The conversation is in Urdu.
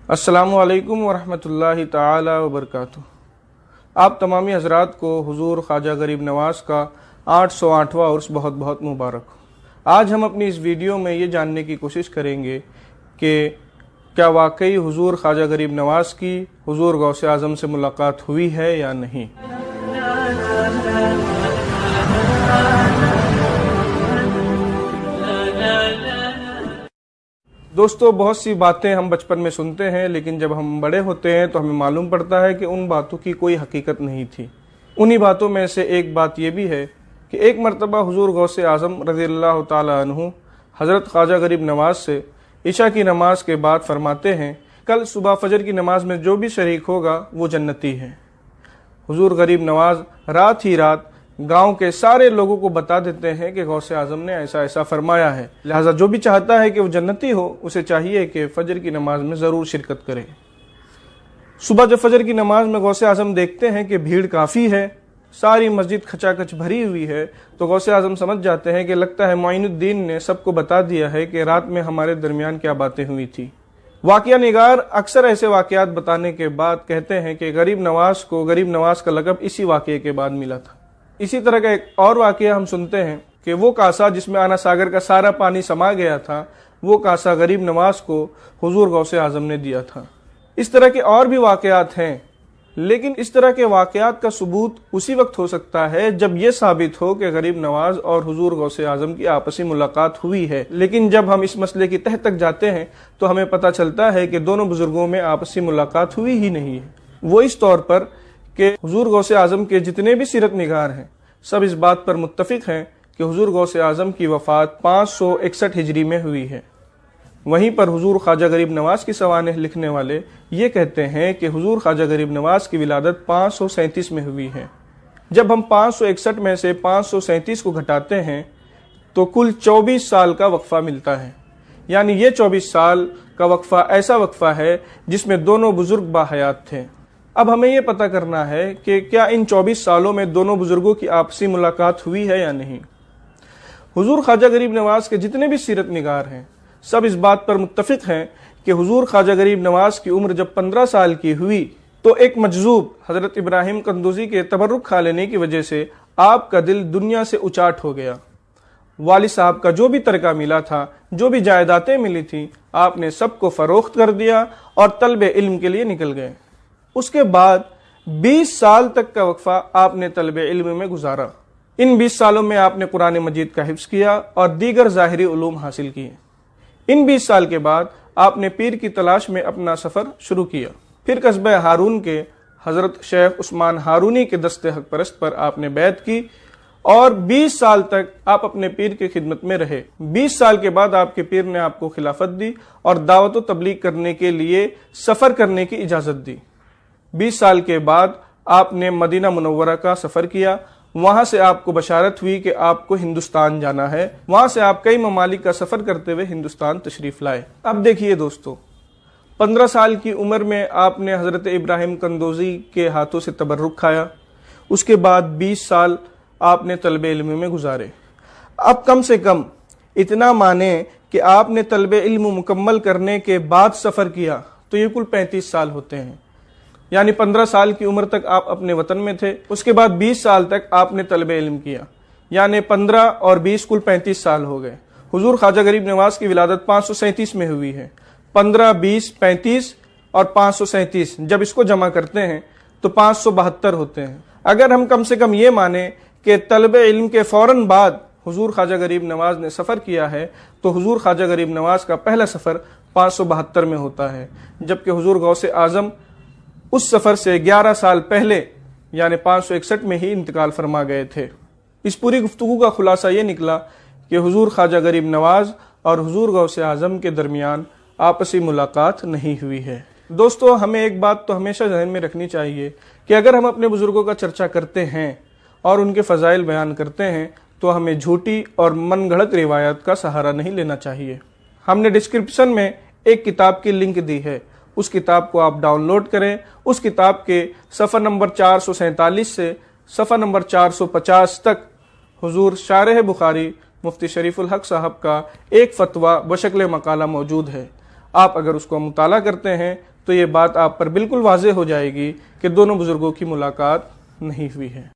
السلام علیکم ورحمۃ اللہ تعالی وبرکاتہ۔ آپ تمامی حضرات کو حضور خواجہ غریب نواز کا 808واں عرس بہت بہت مبارک ہو۔ آج ہم اپنی اس ویڈیو میں یہ جاننے کی کوشش کریں گے کہ کیا واقعی حضور خواجہ غریب نواز کی حضور غوث اعظم سے ملاقات ہوئی ہے یا نہیں۔ دوستو، بہت سی باتیں ہم بچپن میں سنتے ہیں، لیکن جب ہم بڑے ہوتے ہیں تو ہمیں معلوم پڑتا ہے کہ ان باتوں کی کوئی حقیقت نہیں تھی۔ انہی باتوں میں سے ایک بات یہ بھی ہے کہ ایک مرتبہ حضور غوث اعظم رضی اللہ تعالی عنہ حضرت خواجہ غریب نواز سے عشاء کی نماز کے بعد فرماتے ہیں، کل صبح فجر کی نماز میں جو بھی شریک ہوگا وہ جنتی ہے۔ حضور غریب نواز رات ہی رات گاؤں کے سارے لوگوں کو بتا دیتے ہیں کہ غوث اعظم نے ایسا ایسا فرمایا ہے، لہٰذا جو بھی چاہتا ہے کہ وہ جنتی ہو اسے چاہیے کہ فجر کی نماز میں ضرور شرکت کرے۔ صبح جب فجر کی نماز میں غوث اعظم دیکھتے ہیں کہ بھیڑ کافی ہے، ساری مسجد کھچا کھچ بھری ہوئی ہے، تو غوث اعظم سمجھ جاتے ہیں کہ لگتا ہے معین الدین نے سب کو بتا دیا ہے کہ رات میں ہمارے درمیان کیا باتیں ہوئی تھی۔ واقعہ نگار اکثر ایسے واقعات بتانے کے بعد کہتے ہیں کہ غریب نواز کو غریب نواز کا لقب اسی واقعے کے بعد ملا تھا۔ اسی طرح کا ایک اور واقعہ ہم سنتے ہیں کہ وہ کاسا جس میں آنا ساگر کا سارا پانی سما گیا تھا، وہ کاسا غریب نواز کو حضور غوث اعظم نے دیا تھا۔ اس طرح کے اور بھی واقعات ہیں، لیکن اس طرح کے واقعات کا ثبوت اسی وقت ہو سکتا ہے جب یہ ثابت ہو کہ غریب نواز اور حضور غوث اعظم کی آپسی ملاقات ہوئی ہے۔ لیکن جب ہم اس مسئلے کی تہ تک جاتے ہیں تو ہمیں پتہ چلتا ہے کہ دونوں بزرگوں میں آپسی ملاقات ہوئی ہی نہیں ہے۔ وہ اس طور پر کہ حضور غوث اعظم کے جتنے بھی سیرت نگار ہیں سب اس بات پر متفق ہیں کہ حضور غوث اعظم کی وفات 561 ہجری میں ہوئی ہے۔ وہیں پر حضور خواجہ غریب نواز کی سوانح لکھنے والے یہ کہتے ہیں کہ حضور خواجہ غریب نواز کی ولادت 537 میں ہوئی ہے۔ جب ہم 561 میں سے 537 کو گھٹاتے ہیں تو کل 24 سال کا وقفہ ملتا ہے، یعنی یہ 24 سال کا وقفہ ایسا وقفہ ہے جس میں دونوں بزرگ باحیات تھے۔ اب ہمیں یہ پتہ کرنا ہے کہ کیا ان 24 سالوں میں دونوں بزرگوں کی آپسی ملاقات ہوئی ہے یا نہیں۔ حضور خواجہ غریب نواز کے جتنے بھی سیرت نگار ہیں سب اس بات پر متفق ہیں کہ حضور خواجہ غریب نواز کی عمر جب 15 سال کی ہوئی تو ایک مجذوب حضرت ابراہیم قندوزی کے تبرک کھا لینے کی وجہ سے آپ کا دل دنیا سے اچاٹ ہو گیا۔ والد صاحب کا جو بھی ترکہ ملا تھا، جو بھی جائیدادیں ملی تھیں، آپ نے سب کو فروخت کر دیا اور طلب علم کے لیے نکل گئے۔ اس کے بعد 20 سال تک کا وقفہ آپ نے طلب علم میں گزارا۔ ان 20 سالوں میں آپ نے قرآن مجید کا حفظ کیا اور دیگر ظاہری علوم حاصل کیے۔ ان 20 سال کے بعد آپ نے پیر کی تلاش میں اپنا سفر شروع کیا۔ پھر قصبہ ہارون کے حضرت شیخ عثمان ہارونی کے دست حق پرست پر آپ نے بیعت کی اور 20 سال تک آپ اپنے پیر کی خدمت میں رہے۔ 20 سال کے بعد آپ کے پیر نے آپ کو خلافت دی اور دعوت و تبلیغ کرنے کے لیے سفر کرنے کی اجازت دی۔ 20 سال کے بعد آپ نے مدینہ منورہ کا سفر کیا، وہاں سے آپ کو بشارت ہوئی کہ آپ کو ہندوستان جانا ہے۔ وہاں سے آپ کئی ممالک کا سفر کرتے ہوئے ہندوستان تشریف لائے۔ اب دیکھیے دوستو، 15 سال کی عمر میں آپ نے حضرت ابراہیم قندوزی کے ہاتھوں سے تبرک کھایا۔ اس کے بعد 20 سال آپ نے طلب علم میں گزارے۔ اب کم سے کم اتنا مانیں کہ آپ نے طلب علم مکمل کرنے کے بعد سفر کیا تو یہ کل 35 سال ہوتے ہیں، یعنی 15 سال کی عمر تک آپ اپنے وطن میں تھے۔ اس کے بعد 20 سال تک آپ نے طلب علم کیا، یعنی 15 اور 20 کل 35 سال ہو گئے۔ حضور خواجہ غریب نواز کی ولادت 537 میں ہوئی ہے۔ 15، 20، 35 اور 537 جب اس کو جمع کرتے ہیں تو 572 ہوتے ہیں۔ اگر ہم کم سے کم یہ مانیں کہ طلب علم کے فوراً بعد حضور خواجہ غریب نواز نے سفر کیا ہے تو حضور خواجہ غریب نواز کا پہلا سفر 572 میں ہوتا ہے، جبکہ حضور غوث اعظم اس سفر سے 11 سال پہلے یعنی 561 میں ہی انتقال فرما گئے تھے۔ اس پوری گفتگو کا خلاصہ یہ نکلا کہ حضور خواجہ غریب نواز اور حضور غوث اعظم کے درمیان آپسی ملاقات نہیں ہوئی ہے۔ دوستو، ہمیں ایک بات تو ہمیشہ ذہن میں رکھنی چاہیے کہ اگر ہم اپنے بزرگوں کا چرچا کرتے ہیں اور ان کے فضائل بیان کرتے ہیں تو ہمیں جھوٹی اور من گھڑت روایات کا سہارا نہیں لینا چاہیے۔ ہم نے ڈسکرپشن میں ایک کتاب کی لنک دی ہے، اس کتاب کو آپ ڈاؤن لوڈ کریں۔ اس کتاب کے صفحہ نمبر 447 سے صفحہ نمبر 450 تک حضور شارح بخاری مفتی شریف الحق صاحب کا ایک فتویٰ بشکل مقالہ موجود ہے۔ آپ اگر اس کو مطالعہ کرتے ہیں تو یہ بات آپ پر بالکل واضح ہو جائے گی کہ دونوں بزرگوں کی ملاقات نہیں ہوئی ہے۔